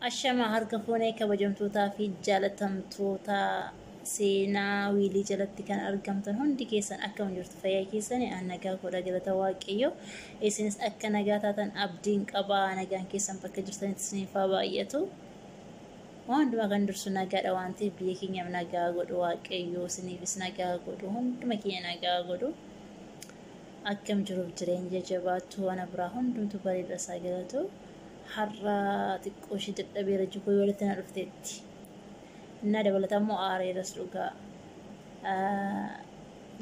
Ashama harka fuunee kabajamtootaa fi jaalatamtoota seenaa wiilii jalatti kan argamtan hundi keessan akkam jirtu fayyaa keessanii nagaa godha galata waaqayyo isinis akka nagaa taatan abdiin qaba nagaan keessan bakka jirtanitti isiniif baay'atu wanduma kan dursu nagaadha waan ta'eef biyya keenyaaf nagaa godhu waaqayyo isiniifis nagaa godhu hunduma keenya nagaa godhu akkam jiruuf jireenya jabaatu waan biraa hundumtu bareeda isaa galatu har'a xiqqoo ishee dadhabeera jikoo walitti na dhufteetti na dabalatammoo aareeras dhugaa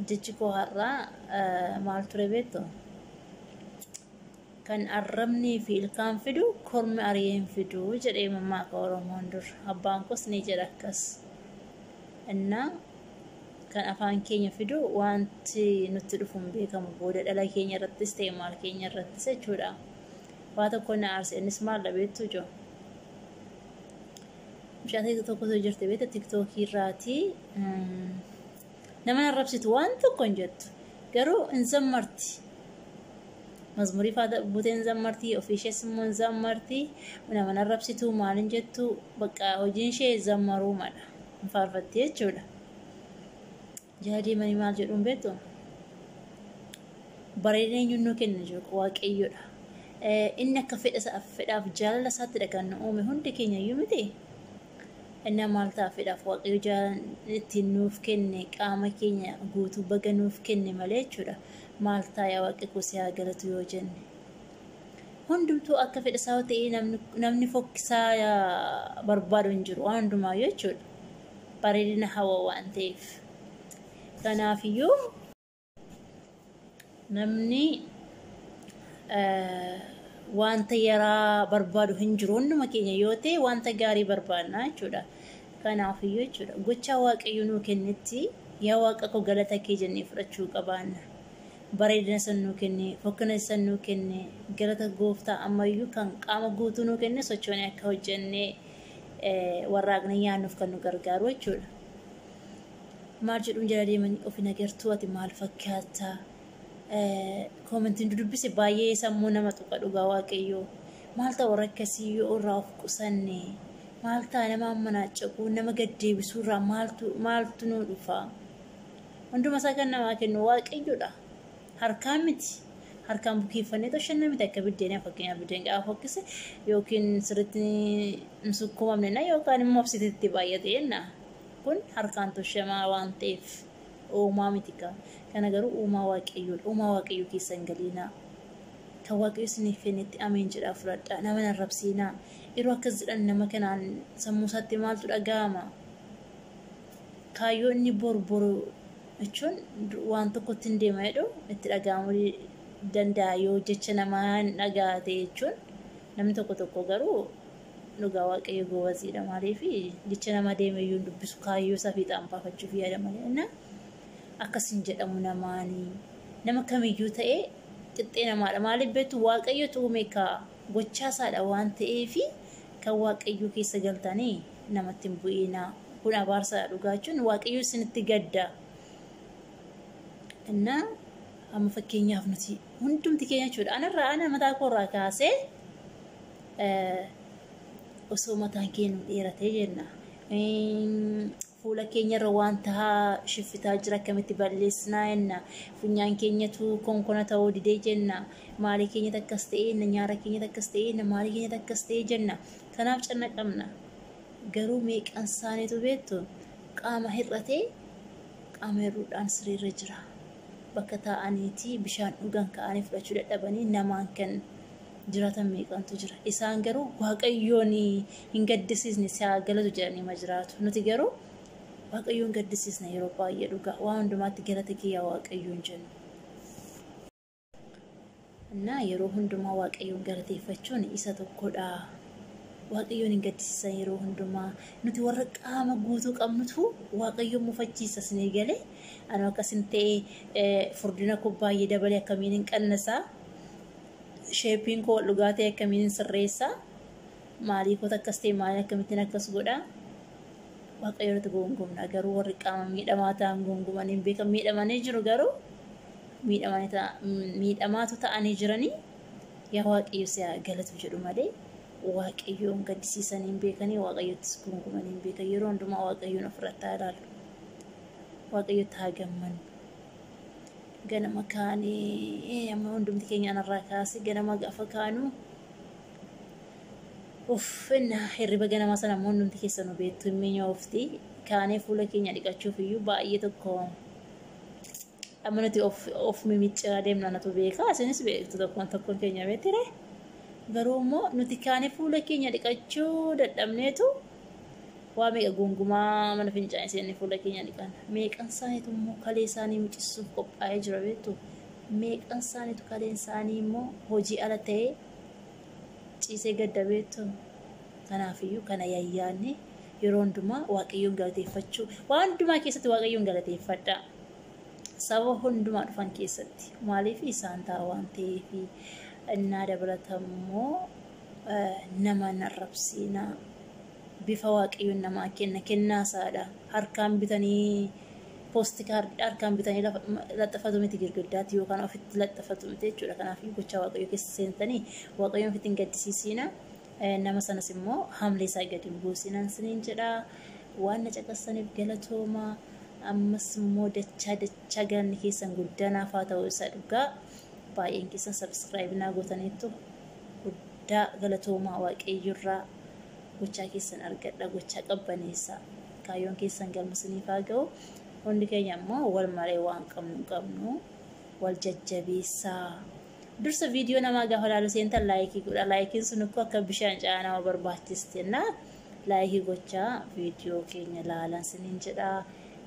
jechi koo har'a maal ture beektu kan arrabnii fi ilkaan fidu kormi ari'een fidu jedhee mammaaka Oromoon dur abbaan koos ni jedha akkas innaa kan afaan keenya fidu wanti nutti dhufuun beekamu booda dhala keenya irrattis ta'e maal keenya irrattis jechuudha. Waa tokko na aarse innis maal dhabeettu jiru. Mucaatii tokkotu jirti beekta tiktookii irraati. Nama arrabsitu waan tokko hin jettu. Garuu hin zammarti. Mazmurii faata buutee hin zammarti. Ofiishees immoo hin zammarti. Nama arrabsitu maal hin jettu. Bakka hojiin ishee zammaruu madha. Hin faarfatti jechuudha. Jala deemanii maal jedhuun beektu. Bareedina eenyuun nuu kenna jiru waaqayyoodha. Inni akka fedhaaf jaalala isaatti kan uume hundi keenya iyyuu miti. Inni maal ta'a fedhaaf waaqayyo jaalala ittiin nuuf kenne qaama keenya guutuu baga nuuf kenne malee jechuudha. Maal ta'a yaa waaqi koo si haa galatu yoo jenne. Hundumtuu akka fedha isaa ta'ee namni fokkisaa barbaadu hin jiru waan hundumaayyuu jechuudha. Bareedina hawa waan ta'eef. Kanaafiyyuu namni wanta yaraa barbaadu hin jiru hunduma keenya yoo ta'e wanta gaarii barbaadna jechuudha. Kanaafiyyuu jechuudha gocha waaqayyo nuu kennetti yaa waaqa koo galata kee jennee fudhachuu qabaanna. Bareedina san nuu kenne fokkina san nuu kenne galata gooftaa ammayyuu kan qaama guutuu nuu kenne sochoonee akka hojjennee warraaqna nyaannuuf kan nu gargaaru jechuudha. Maal jedhuun jala deemanii ofi nagartuu ati maal fakkaata? Komentiin dubbise baay'ee sammuu nama tuqa dhugaa waaqayyo maal ta'a warra akkasii yoo irraa of qusanne maal ta'a nama manaacaquu nama gaddeebisuu irraa maaltu nu dhufa hunduma isaa kan namaa kennu waaqayyoodha harkaan miti harkaan bukeeffannee toshanna miti akka biddeenaa fakkeenyaaf biddeen gaafa fokkise yookiin sirriitti hin sukkuumamne yookaan immoo obsiteetti baay'ate jenna kun harkaan toshamaa waan ta'eef uumaa mitika kana garuu uumaa waaqayyoo keessan galiina kan waaqayyo isiniif kennetti ameen jedhaa fudhadhaa nama arrabsiinaa yeroo akkas jedhan nama kanaan sammuu isaatti maaltu dhaga'ama kaayyoo inni boru jechuun waan tokkotti hin deema jedhu itti dhaga'amuu danda'a yoo jecha namaa dhagaate jechuun namni tokko garuu dhugaa waaqayyo goowwaziidha maaliif jecha nama deemeyyuu dubbisu kaayyoo isaa fiixaan baafachuuf yaada malee akkasin jedhamu namaanii nama kamiyyuu ta'ee qixxee namaadha maaliif beektu waaqayyotu uume ka gochaasaadha waan ta'eefi kan waaqayyoo keessa galtanii namatti hin bu'iina kun abaarsa dhugaachuun waaqayyoo isinitti gadda innaa amma fakkeenyaaf nuti hundumti keenya jechuudha ana mataa koorraa kaasee osoo mataan keenya dheeratee jenna fuula keenyarra wanta shiffitaa jira akkamitti balleessinaa jenna funyaan keenyatu konkona ta'uu didee jenna maalii keenyatti akkas ta'ee nyaara keenyatti akkas ta'ee maalii keenyatti akkas ta'ee jenna kanaaf cannaqamna garuu meeqan isaaniitu beektu qaama hir'atee qaama hir'uudhaan siriirra jira bakka taa'aniitii bishaan dhugan ka'anii fudhachuu dadhabanii namaan kan jiraatan meeqantu jira isaan garuu waaqayyoon hin gaddisiisne si haa galatu jedhanii ma jiraatu nuti garuu waaqayyoon gaddisiisna yeroo baay'ee dhugaa waan hundumaatti galata kiyyaa waaqayyoon jennu. Innaa yeroo hundumaa waaqayyoon galateeffachuun isa tokkodha. Waaqayyoon hin gaddisiisan yeroo hundumaa nuti warra qaama guutuu qabnutu waaqayyoon mufachiisa sinii galee ani akkasin ta'ee furdina koo baay'ee dabalee akkamiin hin qannasaa sheepiin koo dhugaatii akkamiin hin sirreessaa maalii koota akkas ta'e maalii akkamittiin akkas godhaa. Waaqayyooti gongomna garuu warri qaama miidhamaa ta'an gongomanii beekan miidhamanii jiru garuu miidhamaatu ta'anii jiranii yaa waaqayyo si haa galatu jedhu malee waaqayyoon gaddisiisanii hin beekanii waaqayyottis gungumanii hin beekan yeroo hundumaa waaqayyoon ofirratti ilaalu waaqayyotti haa gammannu ganama kaanii amma hundumti keenya anarraa kaasee ganama gaafa kaanu inna hirriba ganama sana ammoo hundumti keessanuu beektu himmeenya ofti kaanee fuula keenya dhiqachuuf iyyuu baay'ee tokko amma nuti of mimiccaa deemna natu beeka isinis beektu tokkoon keenya beektire garuu immoo nuti kaanee fuula keenya dhiqachuu dadhabneetu waa meeqa gungumaa mana fincaanii seenne fuula keenya dhiqan meeqan isaaniitu immoo kalee isaanii miccisuuf qophaa'ee jira beektu meeqan isaaniitu kaleen isaanii immoo hojii ala ta'ee ciisee gadda beektu kanaafiyyuu kana yayyaanne yeroo hundumaa waaqayyoon galateeffachuu waan hundumaa keessatti waaqayyoon galateeffadha saba hundumaa dhufan keessatti maaliif isaan ta'a waan ta'eef innaa dabalatammoo nama narrabsiina bifa waaqayyoon namaa kennaa isaadha harkaan bitanii posti kaardii harkaan bitanii laxafatu miti girgiddaatti yookaan ofitti laxafatu miti jechuudha kanaafiyyuu gochaa waaqayyoo keessa seentanii waaqayyoon ofitti hin gaddisiisiina nama sanas immoo hamlee isaa gadi hin buusinan siniin jedha waan na caqasaniif galatooma ammas immoo dachaa ganni keessan guddanaaf haa ta'u isa dhugaa baay'een keessan subscribe naa gootaniittu guddaa galatoomaa waaqayyoorraa gochaa keessan argadha gochaa qabbaneessa kaayyoon keessan galmasiniif haa ga'u hundi keenya immoo wal malee waan qabnu wal jajjabeessaa dursa viidiyoo namaa gaafa laalu seentan laayikii godha laayikiin sun akka bishaan caanaa barbaachistenna laayikii gochaa viidiyoo keenya laalan siniin jedha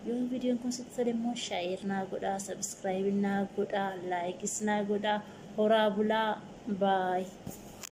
yoo viidiyoon kun sitti tole immoo share naa godha subscribe naa godha laayikis naa godha horaa bulaa bye